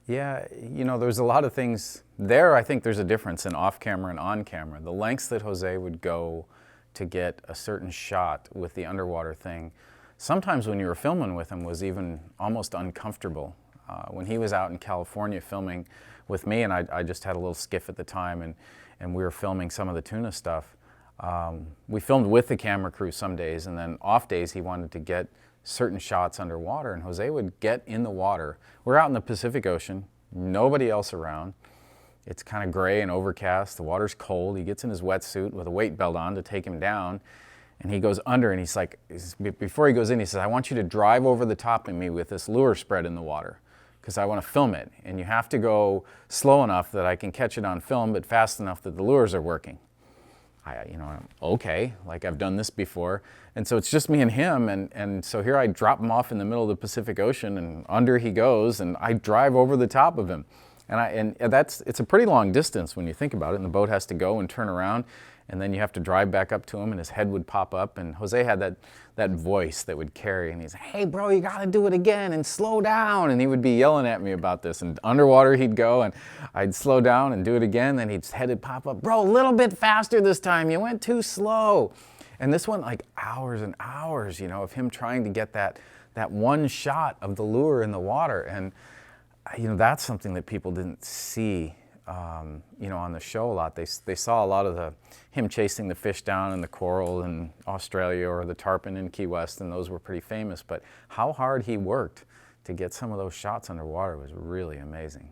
Yeah, you know, there's a lot of things there. I think there's a difference in off camera and on camera. The lengths that Jose would go to get a certain shot with the underwater thing, sometimes when you were filming with him, was even almost uncomfortable. When he was out in California filming with me, and I just had a little skiff at the time, and we were filming some of the tuna stuff, we filmed with the camera crew some days, and then off days he wanted to get certain shots underwater, and Jose would get in the water. We're out in the Pacific Ocean, nobody else around. It's kind of gray and overcast, the water's cold. He gets in his wetsuit with a weight belt on to take him down, and he goes under, and he's like, before he goes in, he says, I want you to drive over the top of me with this lure spread in the water, because I want to film it, and you have to go slow enough that I can catch it on film, but fast enough that the lures are working. Okay, like I've done this before. And so it's just me and him, and so here I drop him off in the middle of the Pacific Ocean, and under he goes, and I drive over the top of him. And it's a pretty long distance when you think about it, and the boat has to go and turn around, and then you have to drive back up to him, and his head would pop up, and Jose had that voice that would carry, and he's like, hey bro, you gotta do it again, and slow down, and he would be yelling at me about this, and underwater he'd go, and I'd slow down and do it again, then his head would pop up, bro, a little bit faster this time, you went too slow. And this went like hours and hours, you know, of him trying to get that one shot of the lure in the water, and you know, that's something that people didn't see, you know, on the show a lot. They saw a lot of him chasing the fish down in the coral in Australia or the tarpon in Key West, and those were pretty famous. But how hard he worked to get some of those shots underwater was really amazing.